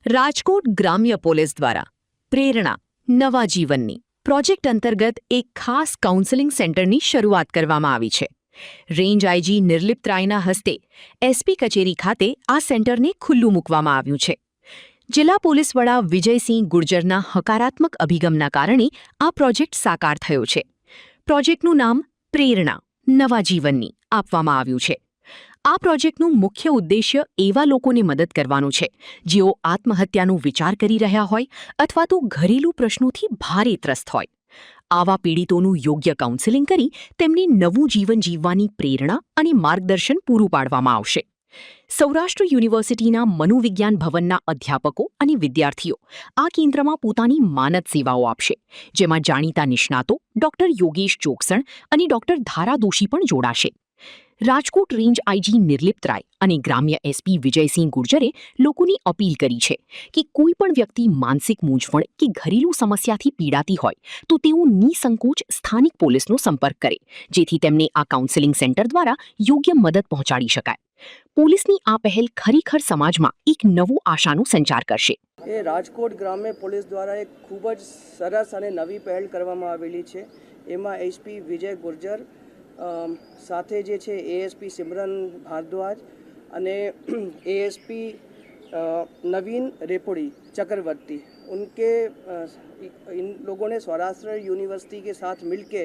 રાજકોટ ગ્રામ્ય પોલીસ દ્વારા પ્રેરણા નવા જીવનની પ્રોજેક્ટ અંતર્ગત એક ખાસ કાઉન્સેલિંગ સેન્ટરની શરૂઆત કરવામાં આવી છે. રેન્જ આઈજી નિર્લિપ્ત રાયના હસ્તે એસપી કચેરી ખાતે આ સેન્ટરને ખુલ્લું મૂકવામાં આવ્યું છે. જિલ્લા પોલીસ વડા વિજયસિંહ ગુર્જરના હકારાત્મક અભિગમના કારણે આ પ્રોજેક્ટ સાકાર થયો છે. પ્રોજેક્ટનું નામ પ્રેરણા નવા જીવનની આપવામાં આવ્યું છે. આ પ્રોજેક્ટનું મુખ્ય ઉદ્દેશ્ય એવા લોકોને મદદ કરવાનું છે જેઓ આત્મહત્યાનો વિચાર કરી રહ્યા હોય અથવા તો ઘરેલું પ્રશ્નોથી ભારે ત્રસ્ત હોય. આવા પીડિતોનું યોગ્ય કાઉન્સેલિંગ કરી તેમને નવું જીવન જીવવાની પ્રેરણા અને માર્ગદર્શન પૂરું પાડવામાં આવશે. સૌરાષ્ટ્ર યુનિવર્સિટીના મનોવિજ્ઞાન ભવનના અધ્યાપકો અને વિદ્યાર્થીઓ આ કેન્દ્રમાં પોતાની માનદ સેવાઓ આપશે, જેમાં જાણીતા નિષ્ણાતો ડોક્ટર યોગેશ ચોકસણ અને ડોક્ટર ધારા દોશી પણ જોડાશે. રાજકોટ રેન્જ આઈજી નિર્લિપ્ત રાય અને ગ્રામ્ય એસપી વિજયસિંહ ગુર્જરે લોકોની અપીલ કરી છે કે કોઈ પણ વ્યક્તિ માનસિક મૂંઝવણ કે ઘરેલું સમસ્યાથી પીડાતી હોય તો તેઓ નિસંકોચ સ્થાનિક પોલીસનો સંપર્ક કરે, જેથી તેમને આ કાઉન્સેલિંગ સેન્ટર દ્વારા યોગ્ય મદદ પહોંચાડી શકાય. પોલીસની આ પહેલ ખરેખર સમાજમાં એક નવો આશાનો સંચાર કરશે. એ રાજકોટ ગ્રામ્ય પોલીસ દ્વારા એક ખૂબ જ સરસ અને નવી પહેલ કરવામાં આવેલી છે. એમાં એસપી વિજય ગુર્જર સાથે જે છે એએસપી સિમરન ભારદ્વાજ અને एएसपी नवीन रेपोड़ी चक्रवर्ती उनके इन लोगों ने सौराष्ट्र यूनिवर्सिटी के साथ मिलके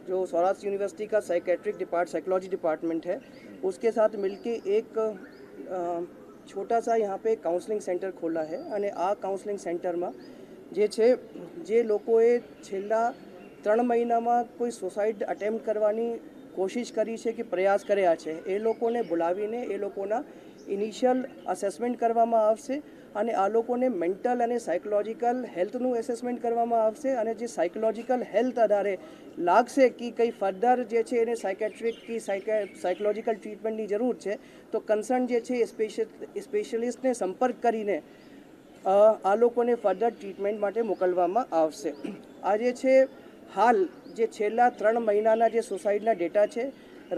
जो सौराष्ट्र यूनिवर्सिटी का साइकोलॉजी डिपार्टमेंट है उसके साथ मिलके एक छोटा सा यहाँ पे काउंसलिंग सेंटर खोला है અને આ કાઉન્સલિંગ સેન્ટરમાં જે છે જે લોકોએ છેલ્લા 3 મહિનામાં કોઈ સુસાઇડ અટેમ્પ્ટ કરવાની કોશિશ કરી છે કે પ્રયાસ કર્યા છે એ લોકોને બોલાવીને એ લોકોના ઇનિશિયલ અસેસમેન્ટ કરવામાં આવશે અને આ લોકોને મેન્ટલ અને સાયકોલોજીકલ હેલ્થનું એસેસમેન્ટ કરવામાં આવશે અને જે સાયકોલોજીકલ હેલ્થ આધારે લાગશે કે કંઈ ફર્ધર જે છે એને સાયકેટ્રિક કે સાયકોલોજીકલ ટ્રીટમેન્ટની જરૂર છે તો કન્સર્ન જે છે એ સ્પેશિયલિસ્ટને સંપર્ક કરીને આ લોકોને ફર્ધર ટ્રીટમેન્ટ માટે મોકલવામાં આવશે. આ જે છે હાલ જે છેલ્લા 3 મહિનાના જે સુસાઇડના ડેટા છે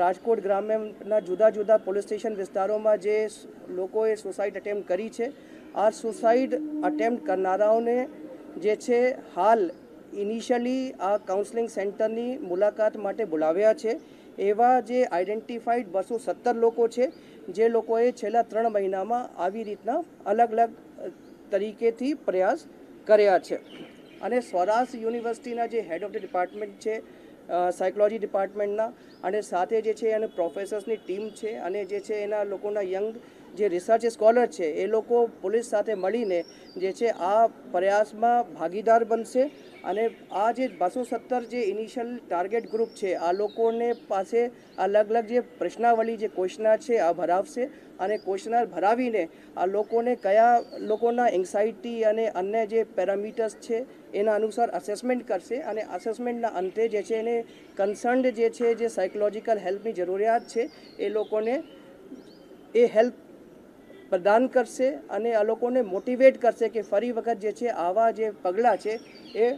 રાજકોટ ગ્રામ્યના જુદા જુદા પોલીસ સ્ટેશન વિસ્તારોમાં જે લોકોએ સુસાઇડ અટેમ્પ્ટ કરી છે આ સુસાઇડ અટેમ્પ્ટ કરનારાઓને જે છે હાલ ઇનિશિયલી આ કાઉન્સલિંગ સેન્ટરની મુલાકાત માટે બોલાવ્યા છે. એવા જે આઈડેન્ટિફાઈડ 217 લોકો છે જે લોકોએ છેલ્લા 3 મહિનામાં આવી રીતના અલગ અલગ તરીકેથી પ્રયાસ કર્યા છે. અને સૌરાષ્ટ્ર યુનિવર્સિટીના જે હેડ ઓફ ધ ડિપાર્ટમેન્ટ છે સાયકોલોજી ડિપાર્ટમેન્ટના અને સાથે જે છે અને પ્રોફેસર્સની ટીમ છે અને જે છે એના લોકોના યંગ જે રિસર્ચ સ્કોલર છે એ લોકો પોલીસ સાથે મળીને જે છે આ પ્રયાસમાં ભાગીદાર બનશે અને આ જે 217 જે ઇનિશિયલ ટાર્ગેટ ગ્રુપ છે આ લોકોને પાસે અલગ અલગ જે પ્રશ્નાવલી જે ક્વેશ્ચનર છે આ ભરાવશે અને ક્વેશ્ચનર ભરાવીને આ લોકોને કયા લોકોના એન્ઝાઇટી અને અન્ય જે પેરામીટર્સ છે એના અનુસાર અસેસમેન્ટ કરશે અને અસેસમેન્ટના અંતે જે છે એને કન્સર્ન્ડ જે છે જે સાયકોલોજીકલ હેલ્પની જરૂરિયાત છે એ લોકોને એ હેલ્પ પ્રદાન કરશે અને આ લોકોને મોટિવેટ કરશે કે ફરી વખત જે છે આવા જે પગલાં છે એ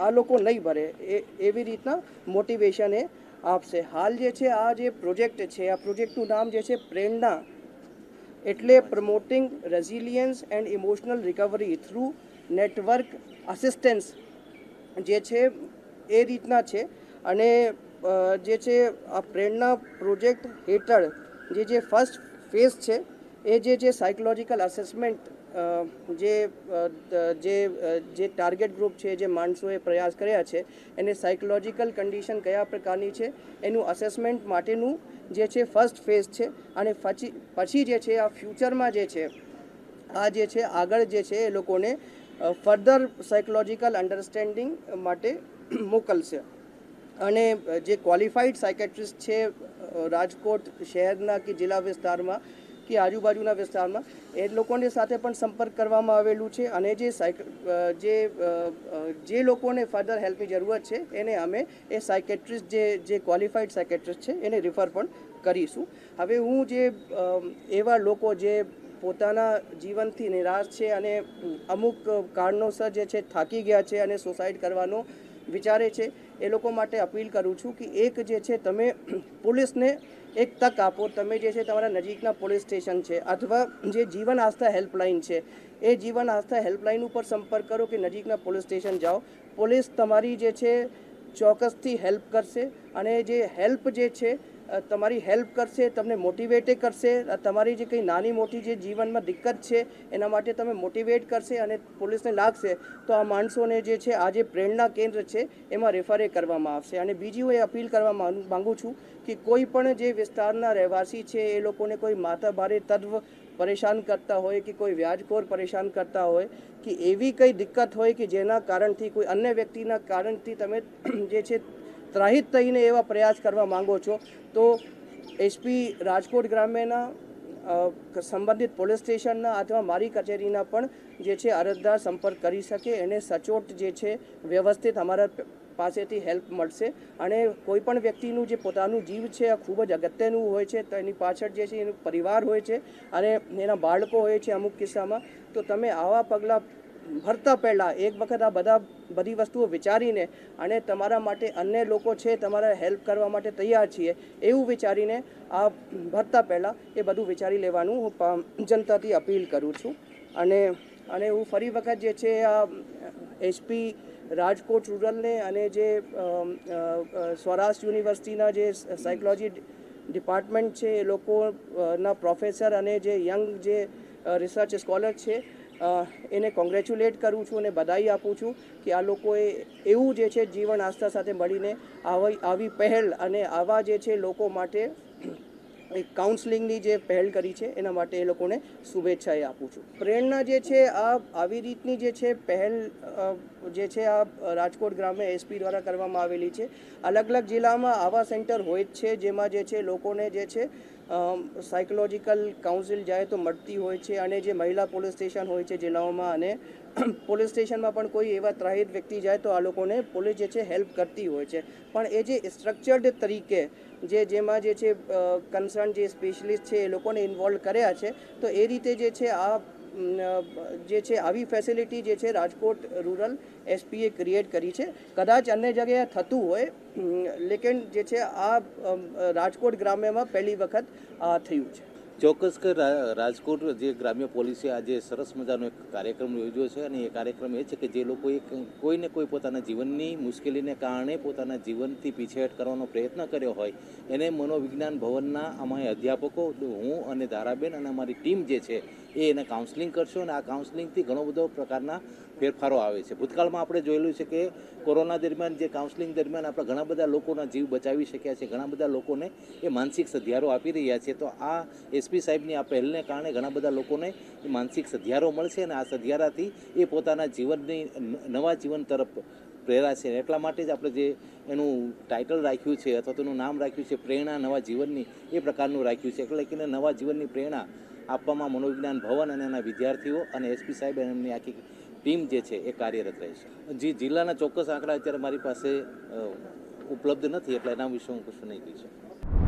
આ લોકો નહીં ભરે એવી રીતના મોટિવેશન એ આપશે. હાલ જે છે આ જે પ્રોજેક્ટ છે આ પ્રોજેક્ટનું નામ જે છે પ્રેરણા એટલે promoting resilience and emotional recovery through network assistance જે છે એ રીતના છે. અને જે છે આ પ્રેરણા પ્રોજેક્ટ હેઠળ જે ફર્સ્ટ ફેઝ છે એ જે સાયકોલોજીકલ અસેસમેન્ટ જે ટાર્ગેટ ગ્રુપ છે જે માણસોએ પ્રયાસ કર્યા છે એને સાયકોલોજીકલ કન્ડિશન કયા પ્રકારની છે એનું અસેસમેન્ટ માટેનું જે છે ફર્સ્ટ ફેઝ છે. અને પછી જે છે આ ફ્યુચરમાં જે છે આ જે છે આગળ જે છે એ લોકોને ફર્ધર સાયકોલોજીકલ અન્ડરસ્ટેન્ડિંગ માટે મોકલશે. અને જે ક્વોલિફાઈડ સાયકેટ્રિસ્ટ છે રાજકોટ શહેરના કે જિલ્લા વિસ્તારમાં કે આજુબાજુના વિસ્તારમાં એ લોકોની સાથે પણ સંપર્ક કરવામાં આવેલું છે અને જે લોકોને ફર્ધર હેલ્પની જરૂરત છે એને અમે એ સાયકેટ્રિસ્ટ જે ક્વોલિફાઈડ સાયકેટ્રિસ્ટ છે એને રિફર પણ કરીશું. હવે હું જે એવા લોકો જે પોતાના જીવનથી નિરાશ છે અને અમુક કારણોસર જે છે થાકી ગયા છે અને સુસાઇડ કરવાનો વિચારે છે એ લોકો માટે અપીલ કરું છું કે એક જે છે તમે પોલીસને એક તક આપો. તમે જે છે તમારા નજીકના પોલીસ સ્ટેશન છે અથવા જે જીવન આસ્થા હેલ્પલાઇન છે એ જીવન આસ્થા હેલ્પલાઇન ઉપર સંપર્ક કરો કે નજીકના પોલીસ સ્ટેશન જાઓ. પોલીસ તમારી જે છે ચોક્કસથી હેલ્પ કરશે અને જે હેલ્પ જે છે તમારી હેલ્પ કરશે, તમને મોટિવેટ કરશે. તમારી જે કંઈ નાની મોટી જે જીવનમાં દિક્કત છે એના માટે તમે મોટિવેટ કરશે અને પોલીસને લાગશે તો આ માણસોને જે છે આ જે પ્રેરણા કેન્દ્ર છે એમાં રેફરે કરવામાં આવશે. અને બીજી હું એ અપીલ કરવા માગું છું કે કોઈ પણ જે વિસ્તારના રહેવાસી છે એ લોકોને કોઈ માથાભારે તત્વ પરેશાન કરતા હોય કે કોઈ વ્યાજખોર પરેશાન કરતા હોય કે એવી કંઈ દિક્કત હોય કે જેના કારણથી કોઈ અન્ય વ્યક્તિના કારણથી તમે જે છે ત્રાહિત થઈને એવા પ્રયાસ કરવા માંગો છો તો એસપી રાજકોટ ગ્રામ્યના સંબંધિત પોલીસ સ્ટેશનના અથવા મારી કચેરીના પણ જે છે અરજદાર સંપર્ક કરી શકે. એને સચોટ જે છે વ્યવસ્થિત અમારા પાસેથી હેલ્પ મળશે. અને કોઈ પણ વ્યક્તિનું જે પોતાનું જીવ છે આ ખૂબ જ અગત્યનું હોય છે. તો એની પાછળ જે છે એનું પરિવાર હોય છે અને એના બાળકો હોય છે અમુક કિસ્સામાં. તો તમે આવા પગલાં ભરતા પહેલાં એક વખત આ બધી વસ્તુઓ વિચારીને અને તમારા માટે અન્ય લોકો છે તમારા હેલ્પ કરવા માટે તૈયાર છીએ એવું વિચારીને આ ભરતા પહેલાં એ બધું વિચારી લેવાનું હું જનતાથી અપીલ કરું છું. અને હું ફરી વખત જે છે આ એસપી રાજકોટ રૂરલને અને જે સ્વરાષ્ટ્ર યુનિવર્સિટીના જે સાયકોલોજી ડિપાર્ટમેન્ટ છે એ લોકોના પ્રોફેસર અને જે યંગ જે રિસર્ચ સ્કોલર છે એને કોંગ્રેચ્યુલેટ કરું છું અને બધાઈ આપું છું કે આ લોકોએ એવું જે છે જીવન આસ્થા સાથે મળીને આવી પહેલ અને આવા જે છે લોકો માટે એક કાઉન્સલિંગની જે પહેલ કરી છે એના માટે એ લોકોને શુભેચ્છાએ આપું છું. પ્રેરણા જે છે આવી રીતની જે છે પહેલ જે છે આ રાજકોટ ગ્રામ્ય એસપી દ્વારા કરવામાં આવેલી છે. અલગ અલગ જિલ્લામાં આવા સેન્ટર હોય જ છે જેમાં જે છે લોકોને જે છે સાયકોલોજીકલ કાઉન્સિલ જાય તો મળતી હોય છે. અને જે મહિલા પોલીસ સ્ટેશન હોય છે જિલ્લાઓમાં અને પોલીસ સ્ટેશનમાં પણ કોઈ એવા ત્રાહિત વ્યક્તિ જાય તો આ લોકોને પોલીસ જે છે હેલ્પ કરતી હોય છે. પણ એ જે સ્ટ્રક્ચર્ડ તરીકે જેમાં જે છે કન્સર્ન જે સ્પેશિયલિસ્ટ છે એ લોકોને ઇન્વોલ્વ કર્યા છે તો એ રીતે જે છે આ જે છે આવી ફેસિલિટી જે છે રાજકોટ રૂરલ એસપીએ ક્રિએટ કરી છે. કદાચ અન્ય જગ્યાએ થતું હોય લેકિન જે છે આ રાજકોટ ગ્રામ્યમાં પહેલી વખત આ થયું છે. ચોક્કસ કે રાજકોટ જે ગ્રામ્ય પોલીસે આજે સરસ મજાનો એક કાર્યક્રમ યોજ્યો છે અને એ કાર્યક્રમ એ છે કે જે લોકોએ કોઈને કોઈ પોતાના જીવનની મુશ્કેલીને કારણે પોતાના જીવનથી પીછેહટ કરવાનો પ્રયત્ન કર્યો હોય એને મનોવિજ્ઞાન ભવનના અમારા અધ્યાપકો હું અને ધારાબેન અને અમારી ટીમ જે છે એને કાઉન્સલિંગ કરશો અને આ કાઉન્સલિંગથી ઘણો બધો પ્રકારના ફેરફારો આવે છે. ભૂતકાળમાં આપણે જોયેલું છે કે કોરોના દરમિયાન જે કાઉન્સલિંગ દરમિયાન આપણે ઘણા બધા લોકોના જીવ બચાવી શક્યા છે, ઘણા બધા લોકોને એ માનસિક સધિયારો આપી રહ્યા છે. તો આ એસપી સાહેબની આ પહેલને કારણે ઘણા બધા લોકોને માનસિક સધિયારો મળશે અને આ સધિયારાથી એ પોતાના જીવનની નવા જીવન તરફ પ્રેરાશે. એટલા માટે જ આપણે જે એનું ટાઇટલ રાખ્યું છે અથવા તેનું નામ રાખ્યું છે પ્રેરણા નવા જીવનની, એ પ્રકારનું રાખ્યું છે. એટલે કે નવા જીવનની પ્રેરણા આપવામાં મનોવિજ્ઞાન ભવન અને એના વિદ્યાર્થીઓ અને એસપી સાહેબ અને એમની આખી ટીમ જે છે એ કાર્યરત રહેશે. જિલ્લાના ચોક્કસ આંકડા અત્યારે મારી પાસે ઉપલબ્ધ નથી એટલે એના વિશે હું કશું નહીં કહી શકું.